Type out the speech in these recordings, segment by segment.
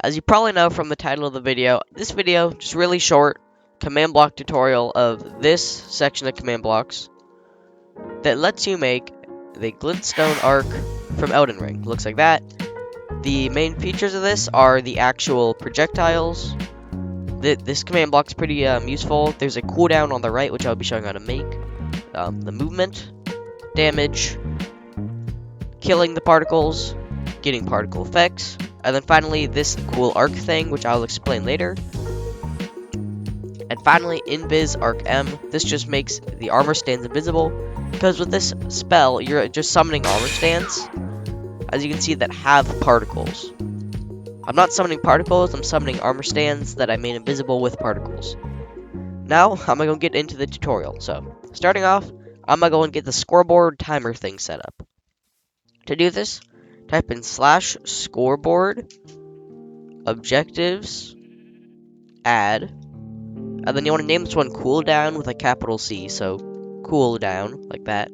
As you probably know from the title of the video, this video just really short command block tutorial of this section of command blocks that lets you make the glintstone arc from Elden Ring. Looks like that. The main features of this are the actual projectiles. This command block is pretty useful. There's a cooldown on the right, which I'll be showing how to make. The movement, damage, killing the particles, getting particle effects, and then finally this cool arc thing, which I'll explain later. And finally, Invis Arc M. This just makes the armor stands invisible, because with this spell, you're just summoning armor stands, as you can see, that have particles. I'm not summoning particles, I'm summoning armor stands that I made invisible with particles. Now, I'm gonna go get into the tutorial. So, starting off, I'm gonna go and get the scoreboard timer thing set up. To do this, type in /scoreboard objectives add, and then you want to name this one cooldown with a capital C, so cooldown, like that,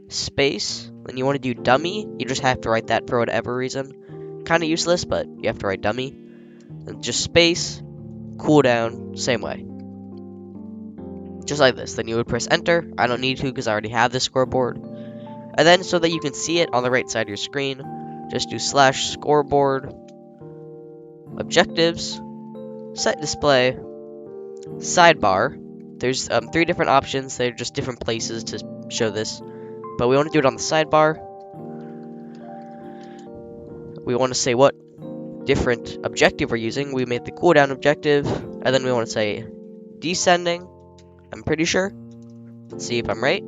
space, then you want to do dummy, you just have to write that for whatever reason, kind of useless, but you have to write dummy, and just space, cooldown, same way, just like this. Then you would press enter. I don't need to because I already have this scoreboard. And then so that you can see it on the right side of your screen, just do /scoreboard objectives set display sidebar. There's 3 different options. They're just different places to show this, but we want to do it on the sidebar. We want to say what different objective we're using. We made the cooldown objective, and then we want to say descending. I'm pretty sure. Let's see if I'm right.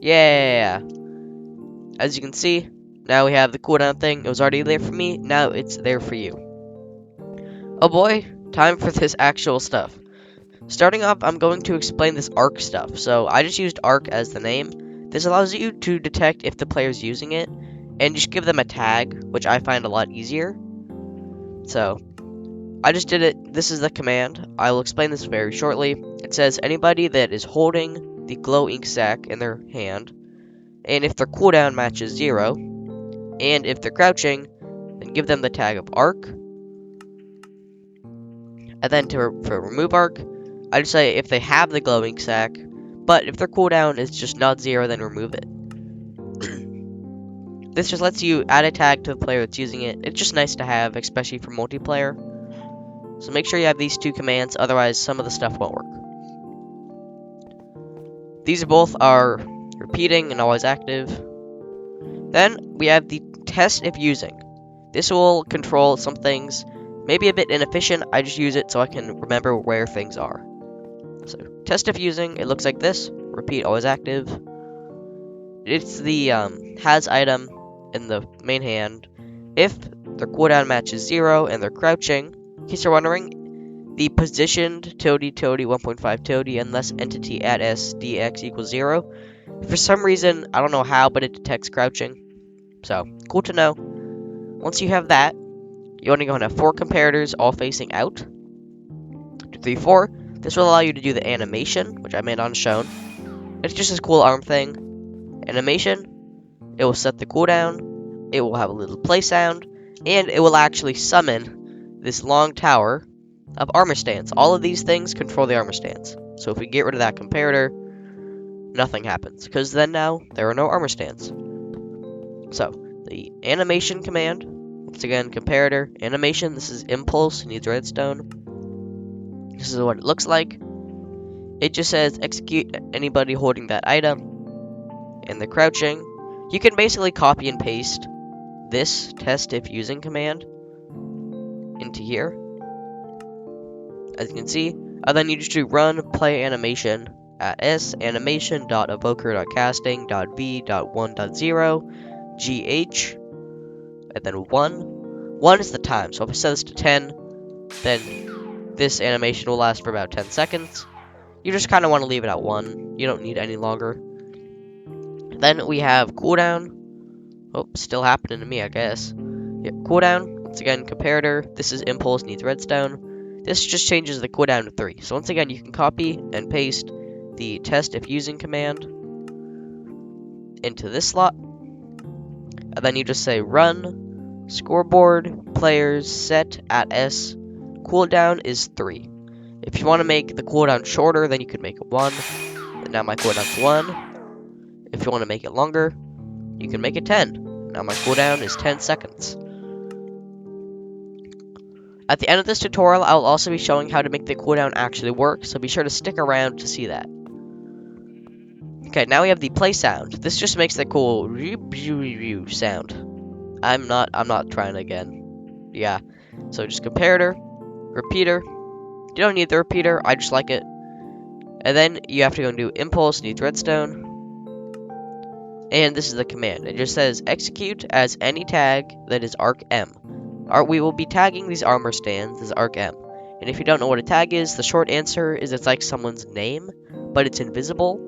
Yeah. As you can see, now we have the cooldown thing. It was already there for me. Now it's there for you. Oh boy, time for this actual stuff. Starting off, I'm going to explain this arc stuff. So I just used arc as the name. This allows you to detect if the player's using it and just give them a tag, which I find a lot easier. So I just did it. This is the command. I will explain this very shortly. It says anybody that is holding the glow ink sac in their hand, and if their cooldown matches 0, and if they're crouching, then give them the tag of arc. And then for remove arc, I just say if they have the glow ink sac, but if their cooldown is just not 0, then remove it. This just lets you add a tag to the player that's using it. It's just nice to have, especially for multiplayer. So make sure you have these 2 commands, otherwise some of the stuff won't work. These both are repeating and always active. Then we have the test if using. This will control some things, maybe a bit inefficient. I just use it so I can remember where things are. So test if using, it looks like this. Repeat always active. It's the has item in the main hand. If their cooldown matches 0 and they're crouching, in case you're wondering, the positioned tilde 1.5 tilde unless entity at sdx equals 0. For some reason, I don't know how, but it detects crouching. So, cool to know. Once you have that, you want to go and have 4 comparators all facing out. 2, 3, 4. This will allow you to do the animation, which I made on shown. It's just this cool arm thing. Animation, it will set the cooldown, it will have a little play sound, and it will actually summon this long tower of armor stands. All of these things control the armor stands. So if we get rid of that comparator, nothing happens, because then now there are no armor stands. So the animation command, once again, comparator, animation, this is impulse, needs redstone. This is what it looks like. It just says execute anybody holding that item, and the crouching. You can basically copy and paste this test if using command into here, as you can see, and then you just do run play animation at s animation.evoker.casting.v.1.0 gh, and then 1 is the time. So if I set this to 10, then this animation will last for about 10 seconds. You just kind of want to leave it at 1. You don't need any longer. Then we have cooldown. Oh, still happening to me, I guess. Yep, cooldown. Once again, comparator. This is impulse, needs redstone. This just changes the cooldown to 3. So once again, you can copy and paste the test if using command into this slot. And then you just say run Scoreboard players set at S. Cooldown is 3. If you want to make the cooldown shorter, then you could make it 1. And now my cooldown's 1. If you want to make it longer, you can make it 10. Now my cooldown is 10 seconds. At the end of this tutorial, I will also be showing how to make the cooldown actually work, so be sure to stick around to see that. Okay, now we have the play sound. This just makes the cool sound. I'm not trying again. Yeah. So just comparator, repeater. You don't need the repeater, I just like it. And then you have to go and do impulse, needs redstone. And this is the command. It just says execute as any tag that is arc M. We will be tagging these armor stands as arc M. And if you don't know what a tag is, the short answer is it's like someone's name, but it's invisible.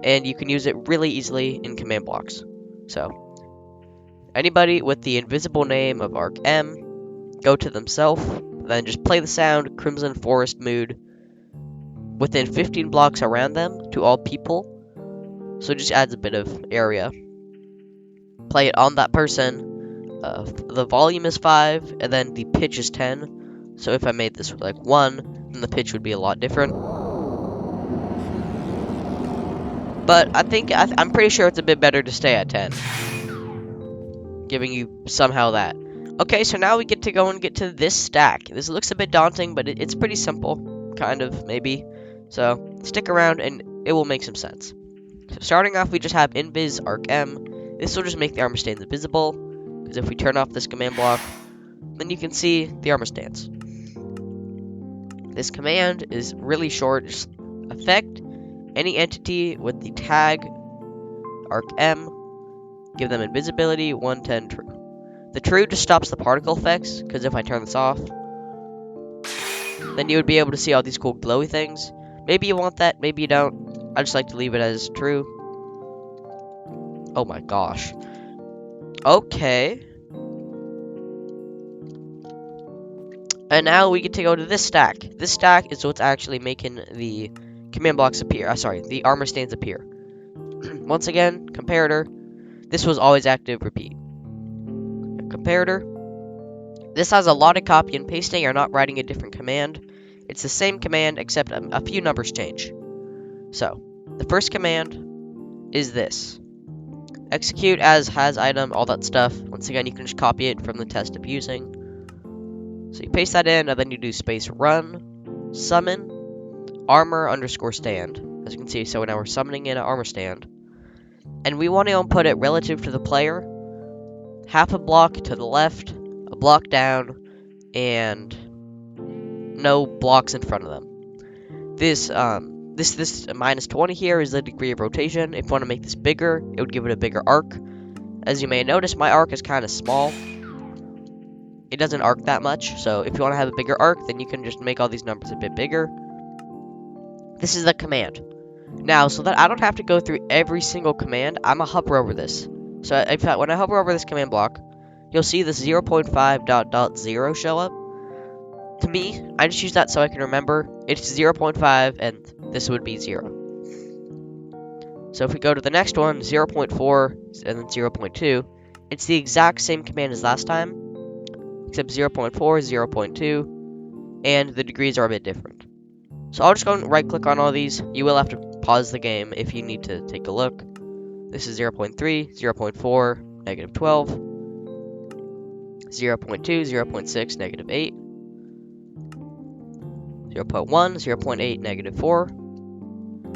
And you can use it really easily in command blocks. So, anybody with the invisible name of arc M, go to themselves, then just play the sound Crimson Forest Mood within 15 blocks around them to all people. So it just adds a bit of area. Play it on that person. The volume is 5, and then the pitch is 10. So if I made this like 1, then the pitch would be a lot different. But I'm pretty sure it's a bit better to stay at 10. Giving you somehow that. Okay, so now we get to go and get to this stack. This looks a bit daunting, but it's pretty simple. Kind of, maybe. So, stick around and it will make some sense. So starting off, we just have invis arc M. This will just make the armor stands invisible. Because if we turn off this command block, then you can see the armor stands. This command is really short. Just affect any entity with the tag arc M, give them invisibility 110 true. The true just stops the particle effects, because if I turn this off, then you would be able to see all these cool glowy things. Maybe you want that, maybe you don't. I just like to leave it as true. Oh my gosh. Okay. And now we get to go to this stack. This stack is what's actually making the command blocks appear. The armor stands appear. Once again, comparator. This was always active, repeat. Comparator. This has a lot of copy and pasting. You're not writing a different command. It's the same command, except a few numbers change. So, the first command is this. Execute as has item, all that stuff. Once again, you can just copy it from the test of using. So you paste that in, and then you do space run, summon, armor underscore stand. As you can see, so now we're summoning in an armor stand. And we want to input it relative to the player. Half a block to the left, a block down, and no blocks in front of them. This minus 20 here is the degree of rotation. If you want to make this bigger, it would give it a bigger arc. As you may notice, my arc is kind of small. It doesn't arc that much, so if you want to have a bigger arc, then you can just make all these numbers a bit bigger. This is the command. Now, so that I don't have to go through every single command, I'm going to hover over this. So in fact, when I hover over this command block, you'll see this 0.5 ... show up. To me, I just use that so I can remember it's 0.5 and this would be 0. So if we go to the next one, 0.4 and then 0.2, it's the exact same command as last time, except 0.4, 0.2, and the degrees are a bit different. So I'll just go and right click on all these. You will have to pause the game if you need to take a look. This is 0.3, 0.4, negative 12, 0.2, 0.6, negative 8, 0.1, 0.8, negative 4.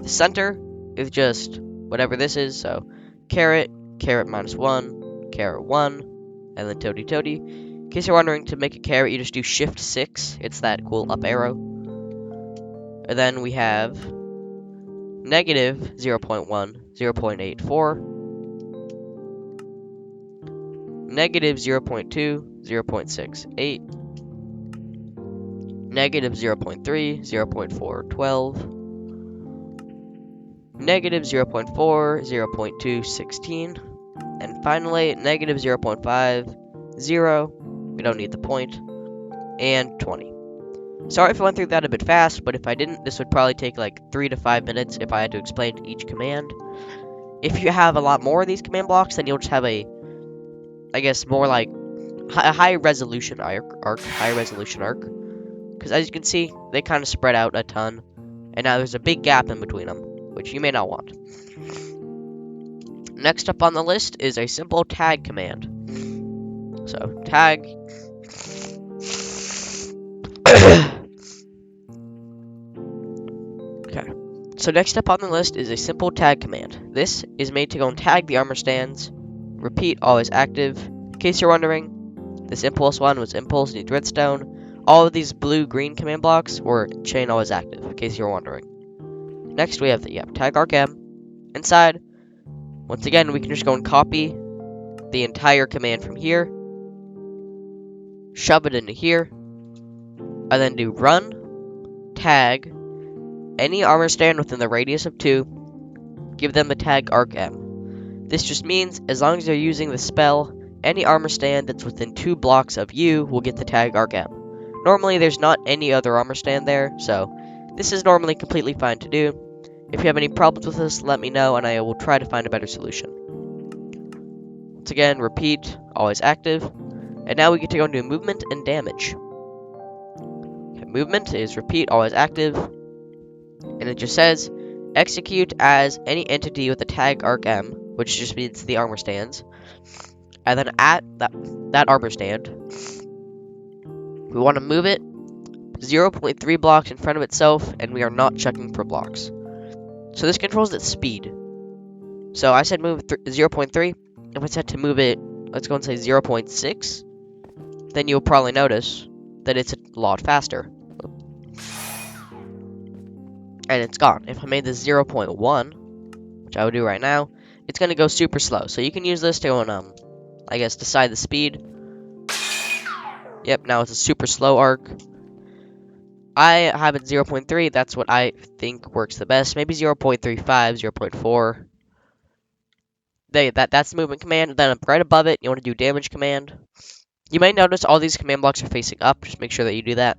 The center is just whatever this is, so caret, caret minus 1, caret 1, and then toady toady. In case you're wondering, to make a caret, you just do shift 6. It's that cool up arrow. And then we have negative 0.1, 0.84, negative 0.2, 0.68, negative 0.3, 0.412, negative 0.4, 0.2, 16, and finally negative 0.5, 0, we don't need the point, and 20. Sorry if I went through that a bit fast, but if I didn't, this would probably take like 3 to 5 minutes if I had to explain each command. If you have a lot more of these command blocks, then you'll just have a, I guess, more like a high resolution high resolution arc. Because as you can see, they kind of spread out a ton, and now there's a big gap in between them, which you may not want. Next up on the list is a simple tag command. So tag. Okay. So next up on the list is a simple tag command. This is made to go and tag the armor stands. Repeat, always active. In case you're wondering, this impulse one was impulse needs redstone. All of these blue-green command blocks were chain always active, in case you're wondering. Next we have the tag arcm. Inside, once again, we can just go and copy the entire command from here, shove it into here, and then do run, tag, any armor stand within the radius of 2, give them the tag arcm. This just means, as long as you're using the spell, any armor stand that's within 2 blocks of you will get the tag arcm. Normally, there's not any other armor stand there, so this is normally completely fine to do. If you have any problems with this, let me know, and I will try to find a better solution. Once again, repeat, always active. And now we get to go into movement and damage. Okay, movement is repeat, always active. And it just says, execute as any entity with the tag arcm, which just means the armor stands. And then at that armor stand, we want to move it 0.3 blocks in front of itself, and we are not checking for blocks. So this controls its speed. So I said move 0.3. If I set to move it, let's go and say 0.6, then you'll probably notice that it's a lot faster. And it's gone. If I made this 0.1, which I would do right now, it's going to go super slow. So you can use this to, I guess, decide the speed. Yep, now it's a super slow arc. I have it 0.3, that's what I think works the best. Maybe 0.35, 0.4. That's the movement command. Then right above it, you want to do damage command. You may notice all these command blocks are facing up. Just make sure that you do that.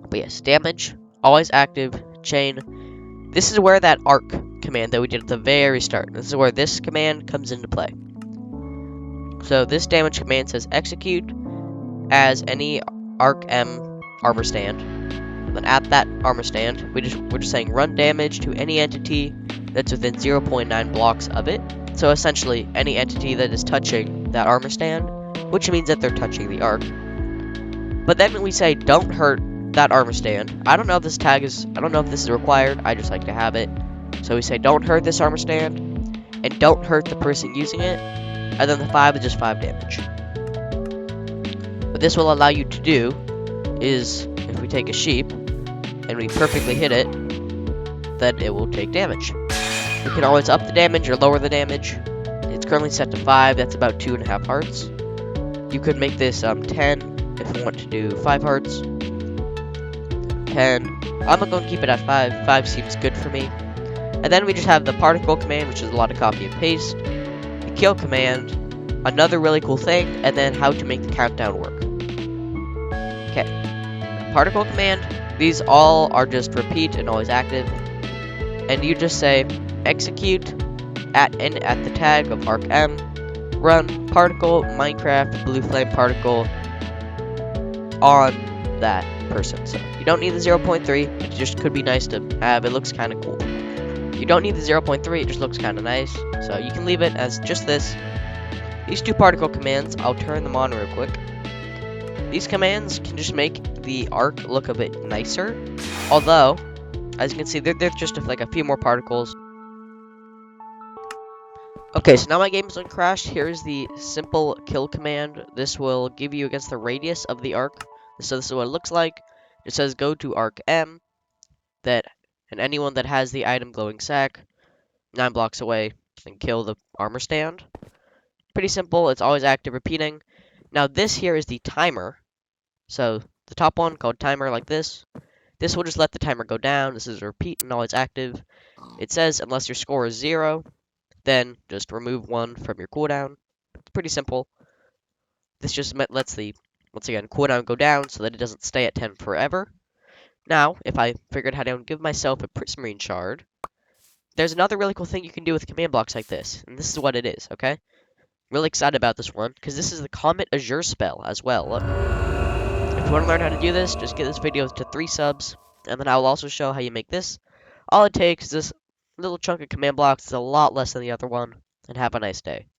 But yes, damage, always active, chain. This is where that arc command that we did at the very start. This is where this command comes into play. So this damage command says execute as any arcm armor stand. Then at that armor stand, we're just saying run damage to any entity that's within 0.9 blocks of it. So essentially, any entity that is touching that armor stand, which means that they're touching the arc. But then we say don't hurt that armor stand. I don't know if this is required. I just like to have it. So we say don't hurt this armor stand, and don't hurt the person using it. And then the 5 is just 5 damage. What this will allow you to do is, if we take a sheep and we perfectly hit it, then it will take damage. We can always up the damage or lower the damage. It's currently set to 5. That's about 2.5 hearts. You could make this 10 if you want to do 5 hearts. 10. I'm not going to keep it at 5. 5 seems good for me. And then we just have the particle command, which is a lot of copy and paste. The kill command, another really cool thing, and then how to make the countdown work. Okay. Particle command, these all are just repeat and always active. And you just say execute at the tag of arcm, run particle Minecraft blue flame particle on that person. So you don't need the 0.3, it just could be nice to have. It looks kind of cool. You don't need the 0.3, it just looks kind of nice. So you can leave it as just this. These 2 particle commands, I'll turn them on real quick. These commands can just make the arc look a bit nicer. Although, as you can see, they're just like a few more particles. Okay, so now my game is uncrashed. Here's the simple kill command. This will give you against the radius of the arc. So this is what it looks like. It says go to arc M, and anyone that has the item glowing sack 9 blocks away and kill the armor stand. Pretty simple. It's always active, repeating. Now this here is the timer. So the top one called timer, like this. This will just let the timer go down. This is repeat and always active. It says unless your score is 0, then just remove 1 from your cooldown. It's pretty simple. This just lets the, once again, cooldown go down so that it doesn't stay at 10 forever. Now, if I figured how to give myself a prismarine shard, there's another really cool thing you can do with command blocks like this. And this is what it is, okay? Really excited about this one, because this is the Comet Azure spell as well. Look. If you want to learn how to do this, just get this video to 3 subs, and then I will also show how you make this. All it takes is this little chunk of command blocks. It's a lot less than the other one, and have a nice day.